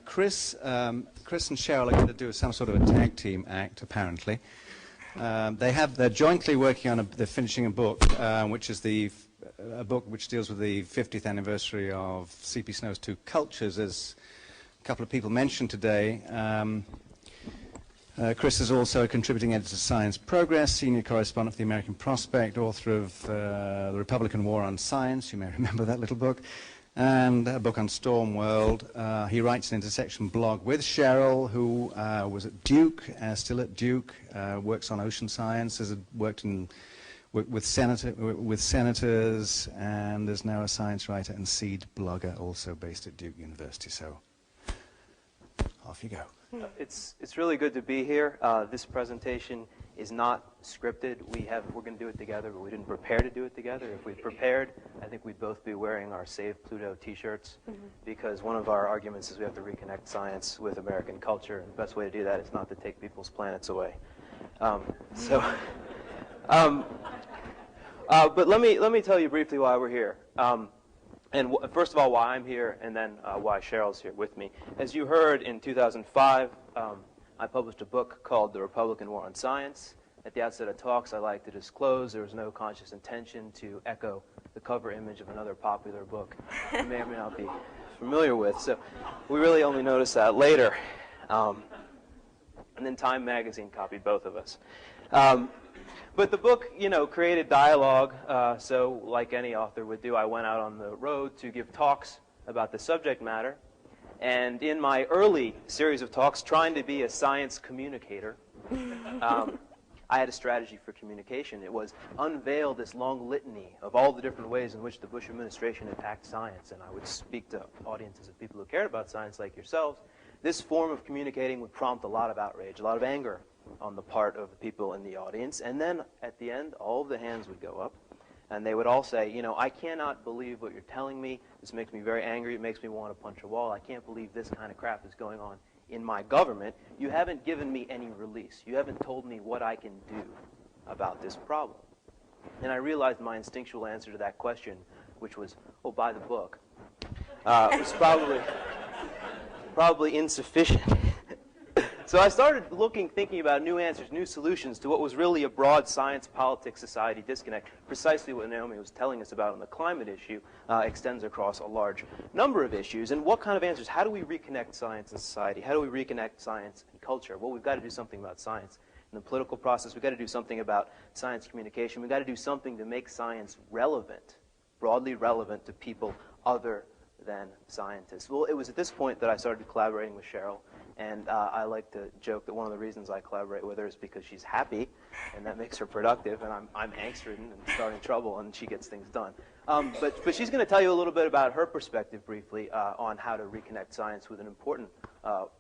Chris and Cheryl are going to do some sort of a tag team act, apparently. They're jointly working on they're finishing a book, which is a book which deals with the 50th anniversary of C.P. Snow's Two Cultures, as a couple of people mentioned today. Chris is also a contributing editor to Science Progress, senior correspondent for the American Prospect, author of The Republican War on Science, you may remember that little book, and a book on Storm World. He writes an intersection blog with Cheryl, who was at Duke, still at Duke, works on ocean science, has worked with senators, and is now a science writer and seed blogger, also based at Duke University. So, off you go. It's really good to be here. This presentation is not scripted. We're going to do it together, but we didn't prepare to do it together. If we'd prepared, I think we'd both be wearing our Save Pluto t-shirts, because one of our arguments is we have to reconnect science with American culture, and the best way to do that is not to take people's planets away. But let me tell you briefly why we're here. And first of all, why I'm here, and then why Cheryl's here with me. As you heard, in 2005, I published a book called The Republican War on Science. At the outset of talks, I like to disclose there was no conscious intention to echo the cover image of another popular book you may or may not be familiar with. So we really only noticed that later. And then Time magazine copied both of us. But the book, created dialogue. So like any author would do, I went out on the road to give talks about the subject matter. And in my early series of talks, trying to be a science communicator, I had a strategy for communication. It was unveil this long litany of all the different ways in which the Bush administration attacked science. And I would speak to audiences of people who cared about science like yourselves. This form of communicating would prompt a lot of outrage, a lot of anger on the part of the people in the audience. And then at the end, all of the hands would go up. And they would all say, I cannot believe what you're telling me. This makes me very angry. It makes me want to punch a wall. I can't believe this kind of crap is going on in my government. You haven't given me any release. You haven't told me what I can do about this problem. And I realized my instinctual answer to that question, which was, oh, buy the book, was probably insufficient. So I started thinking about new answers, new solutions to what was really a broad science, politics, society disconnect. Precisely what Naomi was telling us about on the climate issue extends across a large number of issues. And what kind of answers? How do we reconnect science and society? How do we reconnect science and culture? Well, we've got to do something about science. In the political process, we've got to do something about science communication. We've got to do something to make science relevant, broadly relevant to people other than scientists. Well, it was at this point that I started collaborating with Cheryl. And I like to joke that one of the reasons I collaborate with her is because she's happy, and that makes her productive, and I'm angst-ridden and starting trouble, and she gets things done. But she's going to tell you a little bit about her perspective briefly on how to reconnect science with an important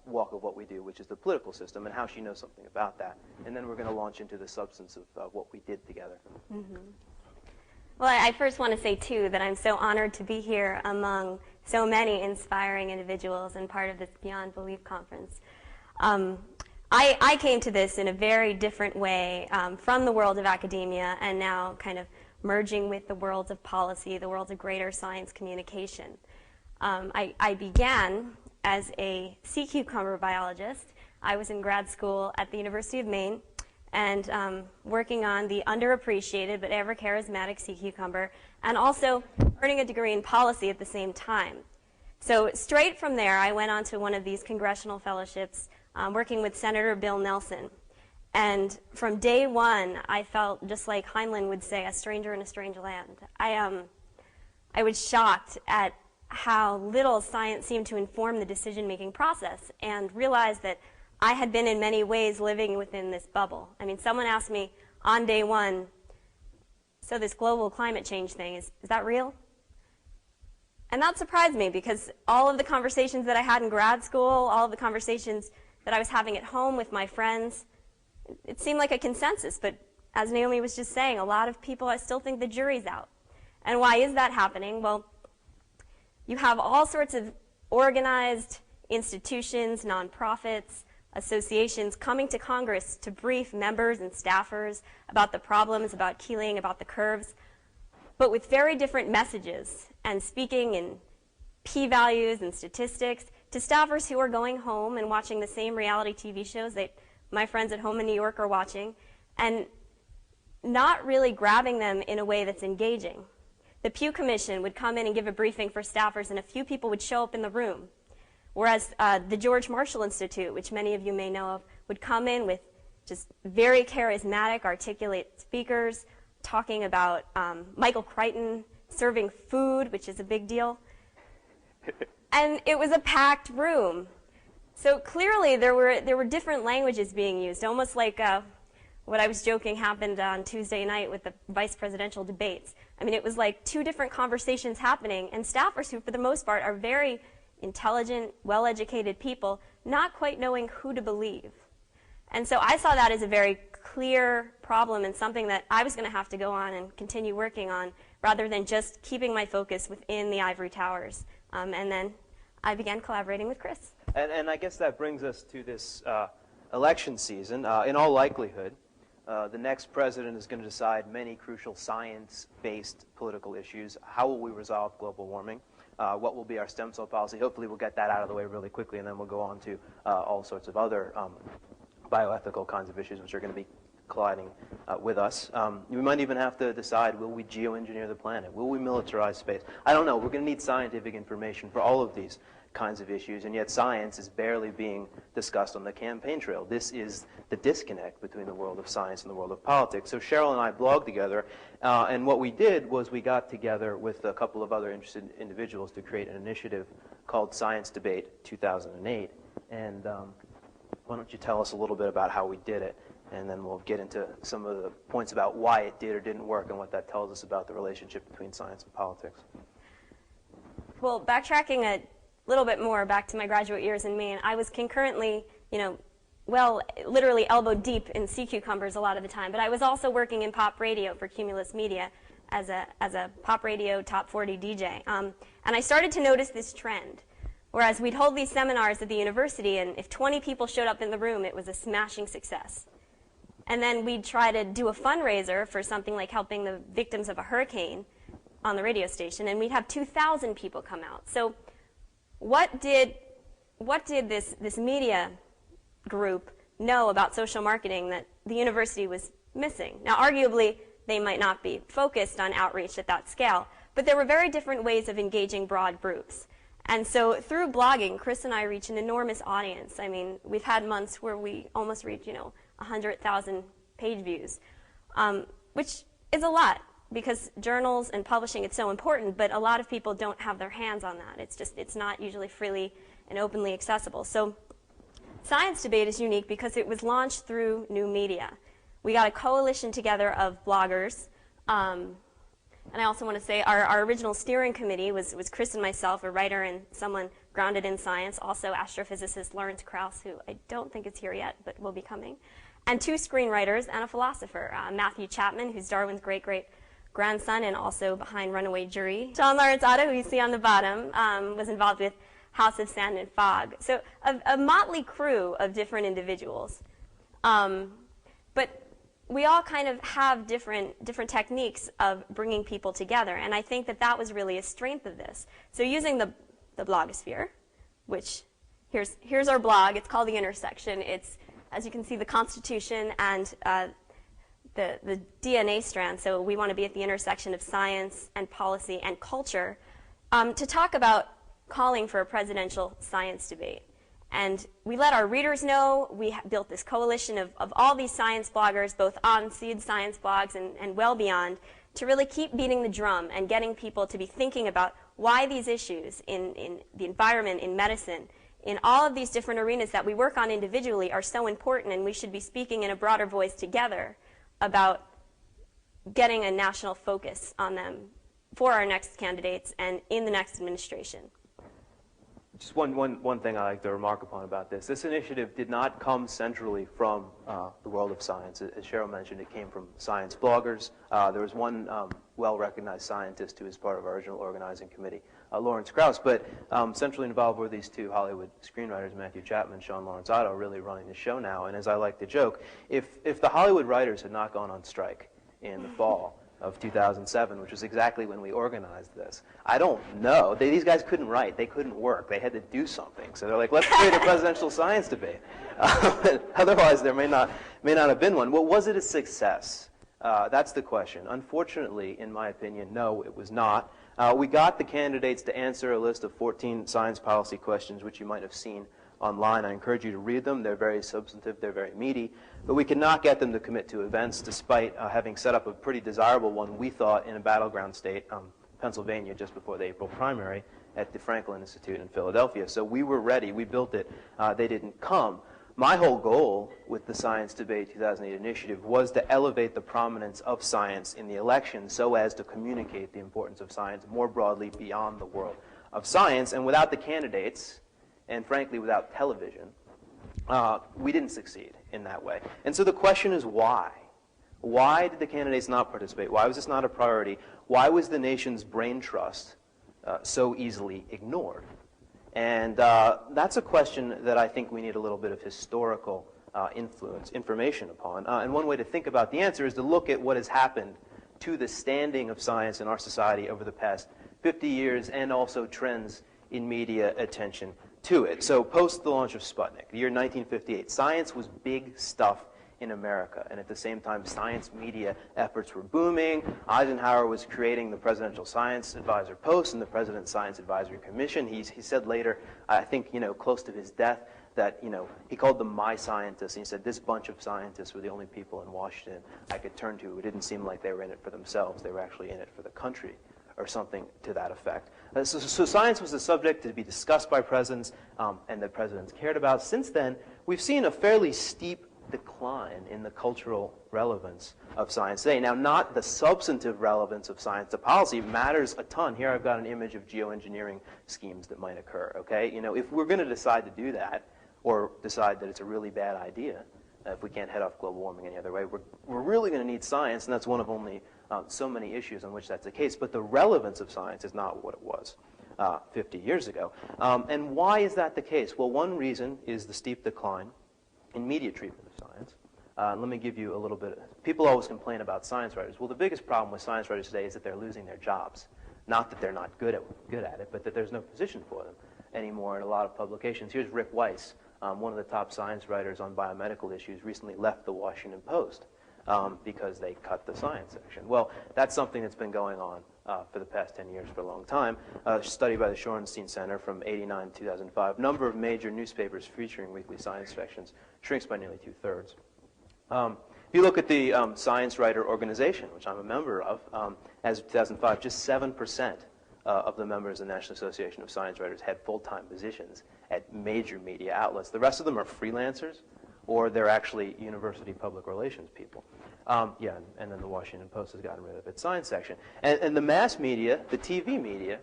walk of what we do, which is the political system, and how she knows something about that. And then we're going to launch into the substance of what we did together. Mm-hmm. Well, I first want to say, too, that I'm so honored to be here among so many inspiring individuals and part of this Beyond Belief conference. I came to this in a very different way from the world of academia and now kind of merging with the worlds of policy, the worlds of greater science communication. I began as a sea cucumber biologist. I was in grad school at the University of Maine and working on the underappreciated but ever charismatic sea cucumber, and also earning a degree in policy at the same time. So straight from there, I went on to one of these congressional fellowships working with Senator Bill Nelson. And from day one, I felt, just like Heinlein would say, a stranger in a strange land. I was shocked at how little science seemed to inform the decision-making process, and realized that I had been in many ways living within this bubble. I mean, someone asked me on day one, so this global climate change thing, is that real? And that surprised me, because all of the conversations that I had in grad school, all of the conversations that I was having at home with my friends, it seemed like a consensus. But as Naomi was just saying, a lot of people, I still think the jury's out. And why is that happening? Well, you have all sorts of organized institutions, nonprofits, associations coming to Congress to brief members and staffers about the problems, about Keeling, about the curves, but with very different messages and speaking in p-values and statistics, to staffers who are going home and watching the same reality TV shows that my friends at home in New York are watching, and not really grabbing them in a way that's engaging. The Pew Commission would come in and give a briefing for staffers, and a few people would show up in the room. Whereas the George Marshall Institute, which many of you may know of, would come in with just very charismatic, articulate speakers, talking about Michael Crichton serving food, which is a big deal. And it was a packed room. So clearly there were different languages being used, almost like what I was joking happened on Tuesday night with the vice presidential debates. I mean, it was like two different conversations happening, and staffers who, for the most part, are very intelligent, well-educated people, not quite knowing who to believe. And so I saw that as a very clear problem and something that I was going to have to go on and continue working on, rather than just keeping my focus within the ivory towers. And then I began collaborating with Chris. And I guess that brings us to this election season. In all likelihood, the next president is going to decide many crucial science-based political issues. How will we resolve global warming? What will be our stem cell policy? Hopefully we'll get that out of the way really quickly, and then we'll go on to all sorts of other bioethical kinds of issues which are going to be colliding with us. We might even have to decide, will we geoengineer the planet? Will we militarize space? I don't know. We're going to need scientific information for all of these kinds of issues, and yet science is barely being discussed on the campaign trail. This is the disconnect between the world of science and the world of politics. So Sheril and I blogged together, and what we did was we got together with a couple of other interested individuals to create an initiative called Science Debate 2008. And why don't you tell us a little bit about how we did it, and then we'll get into some of the points about why it did or didn't work and what that tells us about the relationship between science and politics. Well, backtracking a little bit more back to my graduate years in Maine, I was concurrently, literally elbow deep in sea cucumbers a lot of the time, but I was also working in pop radio for Cumulus Media as a pop radio top 40 DJ. And I started to notice this trend. Whereas we'd hold these seminars at the university, and if 20 people showed up in the room, it was a smashing success. And then we'd try to do a fundraiser for something like helping the victims of a hurricane on the radio station, and we'd have 2,000 people come out. So what did this media group know about social marketing that the university was missing? Now, arguably, they might not be focused on outreach at that scale, but there were very different ways of engaging broad groups. And so through blogging, Chris and I reach an enormous audience. I mean, we've had months where we almost reach, 100,000 page views, which is a lot because journals and publishing, it's so important, but a lot of people don't have their hands on that. It's not usually freely and openly accessible. So Science Debate is unique because it was launched through new media. We got a coalition together of bloggers. And I also want to say our original steering committee was Chris and myself, a writer and someone grounded in science, also astrophysicist Lawrence Krauss, who I don't think is here yet, but will be coming, and two screenwriters and a philosopher, Matthew Chapman, who's Darwin's great-great-grandson and also behind Runaway Jury. Sean Lawrence Otto, who you see on the bottom, was involved with House of Sand and Fog. So a motley crew of different individuals. But we all kind of have different techniques of bringing people together, and I think that was really a strength of this. So using the blogosphere, which here's our blog. It's called The Intersection. It's, as you can see, the Constitution and the DNA strand. So we want to be at the intersection of science and policy and culture to talk about calling for a presidential science debate. And we let our readers know. We built this coalition of all these science bloggers, both on seed science blogs and well beyond, to really keep beating the drum and getting people to be thinking about why these issues in the environment, in medicine, in all of these different arenas that we work on individually are so important, and we should be speaking in a broader voice together about getting a national focus on them for our next candidates and in the next administration. Just one thing I like to remark upon about this. This initiative did not come centrally from the world of science. As Sheril mentioned, it came from science bloggers. There was one well-recognized scientist who was part of our original organizing committee, Lawrence Krauss. But centrally involved were these two Hollywood screenwriters, Matthew Chapman and Sean Lawrence Otto, really running the show now. And as I like to joke, if the Hollywood writers had not gone on strike in the fall, of 2007, which was exactly when we organized this. I don't know. These guys couldn't write. They couldn't work. They had to do something. So they're like, let's create a presidential science debate. Otherwise, there may not have been one. Well, was it a success? That's the question. Unfortunately, in my opinion, no, it was not. We got the candidates to answer a list of 14 science policy questions, which you might have seen online. I encourage you to read them. They're very substantive. They're very meaty. But we could not get them to commit to events, despite having set up a pretty desirable one, we thought, in a battleground state, Pennsylvania, just before the April primary at the Franklin Institute in Philadelphia. So we were ready. We built it. They didn't come. My whole goal with the Science Debate 2008 initiative was to elevate the prominence of science in the election so as to communicate the importance of science more broadly beyond the world of science. And without the candidates, and frankly without television, we didn't succeed in that way. And so the question is why? Why did the candidates not participate? Why was this not a priority? Why was the nation's brain trust so easily ignored? And that's a question that I think we need a little bit of historical information upon. And one way to think about the answer is to look at what has happened to the standing of science in our society over the past 50 years and also trends in media attention to it. So post the launch of Sputnik, the year 1958, science was big stuff in America. And at the same time, science media efforts were booming. Eisenhower was creating the Presidential Science Advisor Post and the President's Science Advisory Commission. He said later, I think, close to his death, that, he called them my scientists. And he said, this bunch of scientists were the only people in Washington I could turn to who didn't seem like they were in it for themselves. They were actually in it for the country, or something to that effect. So science was a subject to be discussed by presidents and that presidents cared about. Since then, we've seen a fairly steep decline in the cultural relevance of science today. Now, not the substantive relevance of science to policy matters a ton. Here I've got an image of geoengineering schemes that might occur, okay? If we're going to decide to do that, or decide that it's a really bad idea, if we can't head off global warming any other way, we're really going to need science, and that's one of only so many issues on which that's the case. But the relevance of science is not what it was 50 years ago. And why is that the case? Well, one reason is the steep decline in media treatment of science. Let me give you a little bit. People always complain about science writers. Well, the biggest problem with science writers today is that they're losing their jobs. Not that they're not good at it, but that there's no position for them anymore in a lot of publications. Here's Rick Weiss, one of the top science writers on biomedical issues, recently left the Washington Post because they cut the science section. Well, that's something that's been going on for the past 10 years for a long time. A study by the Shorenstein Center from 89 to 2005. Number of major newspapers featuring weekly science sections shrinks by nearly 2/3. If you look at the Science Writer Organization, which I'm a member of, as of 2005, just 7% of the members of the National Association of Science Writers had full-time positions at major media outlets. The rest of them are freelancers, or they're actually university public relations people. And then the Washington Post has gotten rid of its science section. And the mass media, the TV media,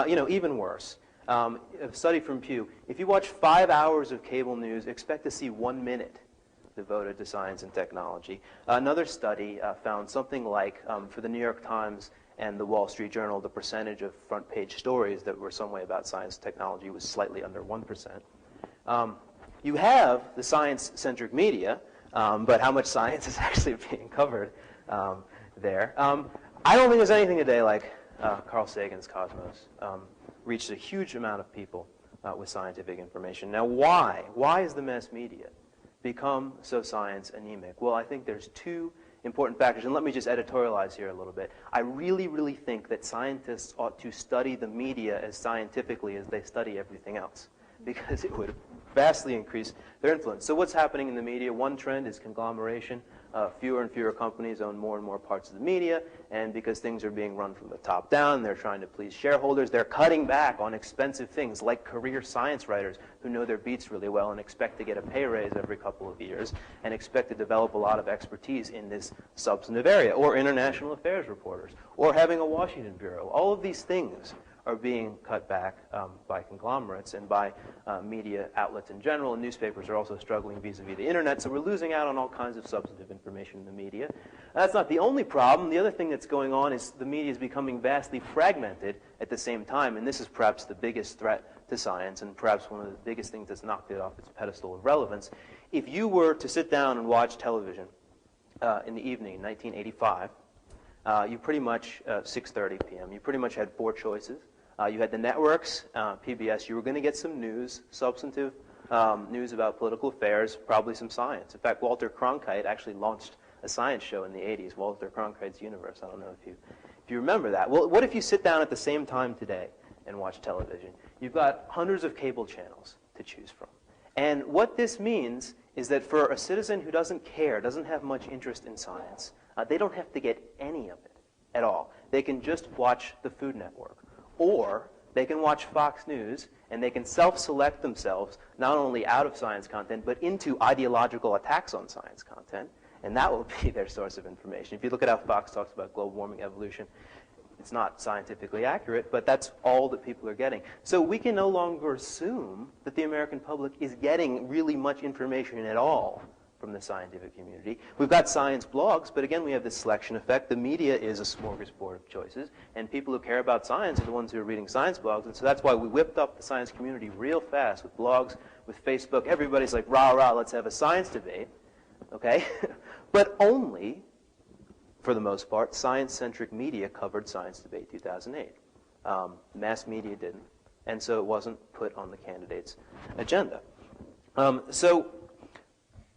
even worse. A study from Pew, if you watch 5 hours of cable news, expect to see 1 minute devoted to science and technology. Another study found something like, for the New York Times and the Wall Street Journal, the percentage of front page stories that were some way about science and technology was slightly under 1%. You have the science-centric media, but how much science is actually being covered there? I don't think there's anything today like Carl Sagan's Cosmos. Reached a huge amount of people with scientific information. Now, why? Why is the mass media become so science anemic? Well, I think there's two important factors, and let me just editorialize here a little bit. I really, really think that scientists ought to study the media as scientifically as they study everything else, because it would vastly increase their influence. So what's happening in the media? One trend is conglomeration. Fewer and fewer companies own more and more parts of the media, and because things are being run from the top down, they're trying to please shareholders. They're cutting back on expensive things like career science writers who know their beats really well and expect to get a pay raise every couple of years and expect to develop a lot of expertise in this substantive area, or international affairs reporters, or having a Washington bureau. All of these things are being cut back by conglomerates and by media outlets in general, and newspapers are also struggling vis-a-vis the internet, so we're losing out on all kinds of substantive information in the media. That's not the only problem. The other thing that's going on is the media is becoming vastly fragmented at the same time, and this is perhaps the biggest threat to science and perhaps one of the biggest things that's knocked it off its pedestal of relevance. If you were to sit down and watch television in the evening in 1985, you pretty much, 6:30 p.m., you pretty much had four choices. You had the networks, PBS, you were going to get some news, substantive news about political affairs, probably some science. In fact, Walter Cronkite actually launched a science show in the 80s, Walter Cronkite's Universe. I don't know if you remember that. Well, what if you sit down at the same time today and watch television? You've got hundreds of cable channels to choose from. And what this means is that for a citizen who doesn't care, doesn't have much interest in science, they don't have to get any of it at all. They can just watch the Food Network. Or they can watch Fox News, and they can self-select themselves not only out of science content, but into ideological attacks on science content. And that will be their source of information. If you look at how Fox talks about global warming, evolution, it's not scientifically accurate, but that's all that people are getting. So we can no longer assume that the American public is getting really much information at all from the scientific community. We've got science blogs, but again, we have this selection effect. The media is a smorgasbord of choices, and people who care about science are the ones who are reading science blogs, and so that's why we whipped up the science community real fast with blogs, with Facebook. Everybody's like, rah, rah, let's have a science debate, okay? But only, for the most part, science-centric media covered Science Debate 2008. Mass media didn't, and so it wasn't put on the candidate's agenda.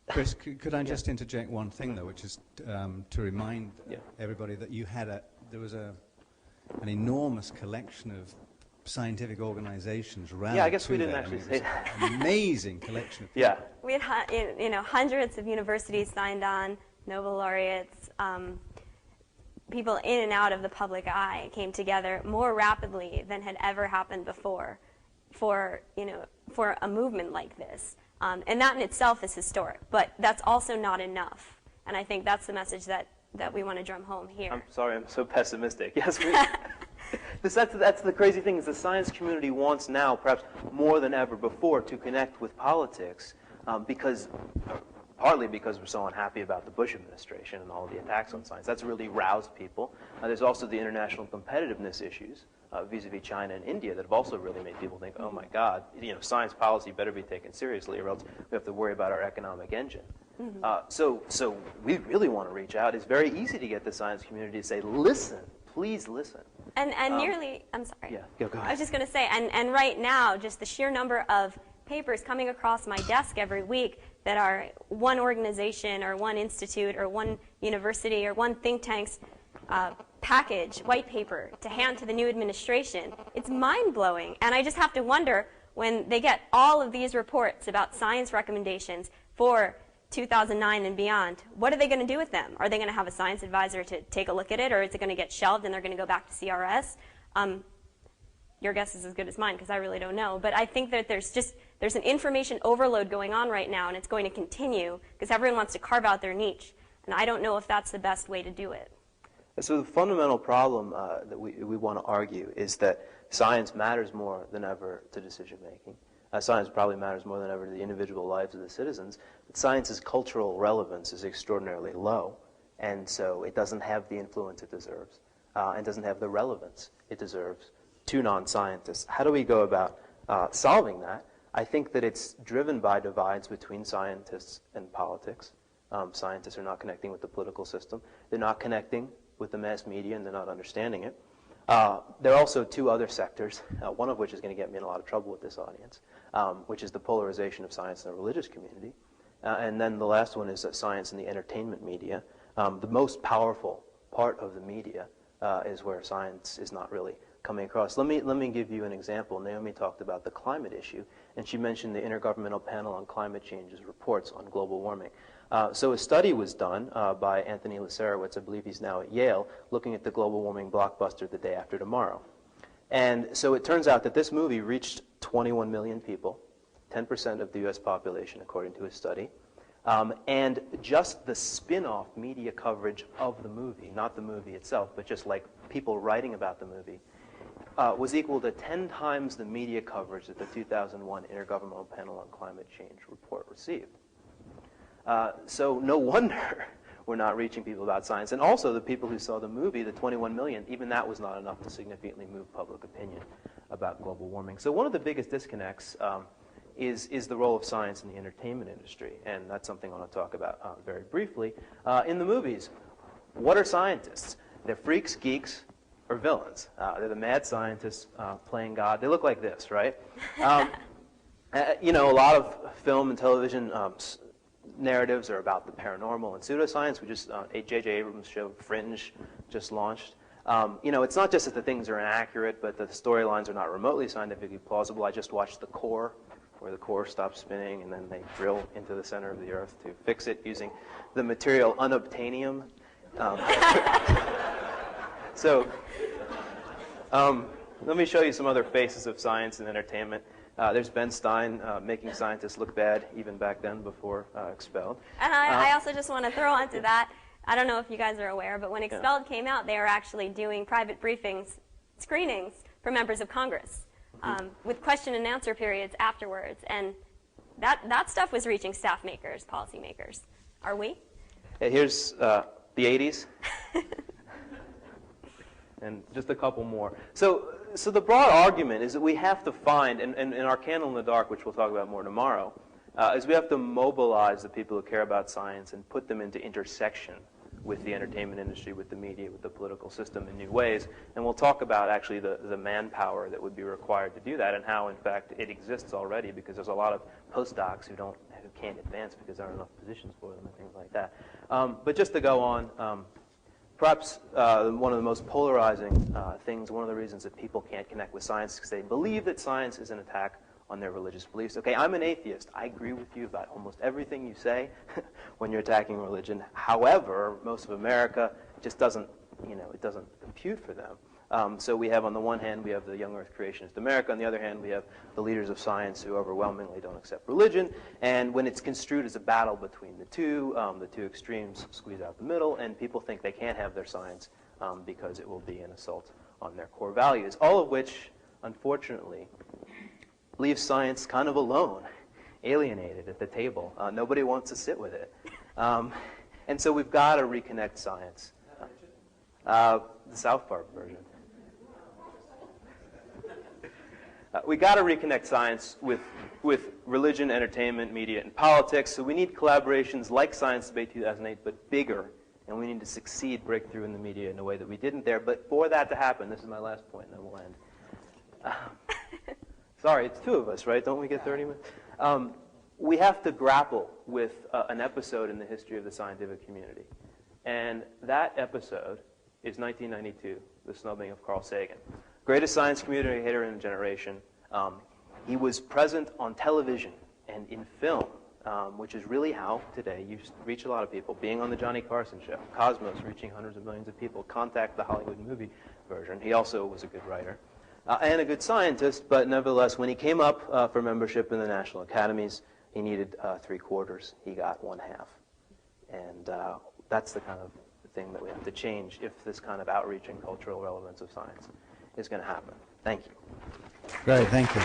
Chris, could I just interject one thing, though, which is to remind everybody that there was an enormous collection of scientific organizations around. Yeah, I guess we didn't actually say that. An amazing collection of people. Yeah. We had hundreds of universities signed on, Nobel laureates, people in and out of the public eye came together more rapidly than had ever happened before for a movement like this. And that in itself is historic, but that's also not enough. And I think that's the message that we want to drum home here. I'm sorry, I'm so pessimistic. Yes, that's the crazy thing is the science community wants now, perhaps more than ever before, to connect with politics partly because we're so unhappy about the Bush administration and all of the attacks on science. That's really roused people. There's also the international competitiveness issues vis-a-vis China and India that have also really made people think, oh my God, science policy better be taken seriously or else we have to worry about our economic engine. Mm-hmm. So we really want to reach out. It's very easy to get the science community to say, listen, please listen. And nearly, I'm sorry. Yeah, go ahead. I was just going to say, and right now, just the sheer number of papers coming across my desk every week that are one organization or one institute or one university or one think tank's package, white paper, to hand to the new administration. It's mind-blowing. And I just have to wonder, when they get all of these reports about science recommendations for 2009 and beyond, what are they going to do with them? Are they going to have a science advisor to take a look at it, or is it going to get shelved and they're going to go back to CRS? Your guess is as good as mine, because I really don't know. But I think that there's an information overload going on right now, and it's going to continue because everyone wants to carve out their niche. And I don't know if that's the best way to do it. So the fundamental problem that we want to argue is that science matters more than ever to decision-making. Science probably matters more than ever to the individual lives of the citizens. But science's cultural relevance is extraordinarily low, and so it doesn't have the influence it deserves, and doesn't have the relevance it deserves to non-scientists. How do we go about solving that? I think that it's driven by divides between scientists and politics. Scientists are not connecting with the political system. They're not connecting with the mass media, and they're not understanding it. There are also two other sectors, one of which is going to get me in a lot of trouble with this audience, which is the polarization of science in the religious community. And then the last one is science in the entertainment media. The most powerful part of the media is where science is not really coming across. Let me give you an example. Naomi talked about the climate issue, and she mentioned the Intergovernmental Panel on Climate Change's reports on global warming. So a study was done by Anthony Leserowitz, I believe he's now at Yale, looking at the global warming blockbuster The Day After Tomorrow. And so it turns out that this movie reached 21 million people, 10% of the US population, according to his study. And just the spin-off media coverage of the movie, not the movie itself, but just like people writing about the movie, was equal to 10 times the media coverage that the 2001 Intergovernmental Panel on Climate Change report received. So no wonder we're not reaching people about science. And also the people who saw the movie, the 21 million, even that was not enough to significantly move public opinion about global warming. So one of the biggest disconnects is the role of science in the entertainment industry. And that's something I want to talk about very briefly. In the movies, what are scientists? They're freaks, geeks, or villains. They're the mad scientists playing God. They look like this, right? You know, a lot of film and television narratives are about the paranormal and pseudoscience. We just, J.J. Abrams' show Fringe just launched. You know, it's not just that the things are inaccurate, but the storylines are not remotely scientifically plausible. I just watched The Core, where the core stops spinning and then they drill into the center of the Earth to fix it using the material unobtainium. So, let me show you some other faces of science and entertainment. There's Ben Stein making scientists look bad even back then before Expelled. And I also just want to throw onto that, I don't know if you guys are aware, but when Expelled came out, they were actually doing private briefings, screenings for members of Congress with question and answer periods afterwards. And that stuff was reaching staff makers, policy makers. Are we? Here's the 80s. And just a couple more. So the broad argument is that we have to find, and in our Candle in the Dark, which we'll talk about more tomorrow, is we have to mobilize the people who care about science and put them into intersection with the entertainment industry, with the media, with the political system in new ways. And we'll talk about actually the manpower that would be required to do that and how, in fact, it exists already because there's a lot of postdocs who can't advance because there aren't enough positions for them and things like that. But just to go on, perhaps one of the most polarizing things, one of the reasons that people can't connect with science is because they believe that science is an attack on their religious beliefs. Okay, I'm an atheist. I agree with you about almost everything you say when you're attacking religion. However, most of America just doesn't, you know, it doesn't compute for them. So we have, on the one hand, we have the young earth creationist America. On the other hand, we have the leaders of science who overwhelmingly don't accept religion. And when it's construed as a battle between the two extremes squeeze out the middle, and people think they can't have their science because it will be an assault on their core values, all of which, unfortunately, leaves science kind of alone, alienated at the table. Nobody wants to sit with it. And so we've got to reconnect science. The South Park version. We got to reconnect science with religion, entertainment, media, and politics. So we need collaborations like Science Debate 2008, but bigger. And we need to succeed, break through in the media in a way that we didn't there. But for that to happen, this is my last point, and then we'll end. Sorry, it's two of us, right? Don't we get 30 minutes? We have to grapple with an episode in the history of the scientific community. And that episode is 1992, the snubbing of Carl Sagan. Greatest science communicator in a generation. He was present on television and in film, which is really how today you reach a lot of people. Being on the Johnny Carson show, Cosmos reaching hundreds of millions of people, Contact, the Hollywood movie version. He also was a good writer. And a good scientist, but nevertheless, when he came up for membership in the National Academies, he needed 3/4. He got 1/2. And that's the kind of thing that we have to change if this kind of outreach and cultural relevance of science is going to happen. Thank you. Great, thank you.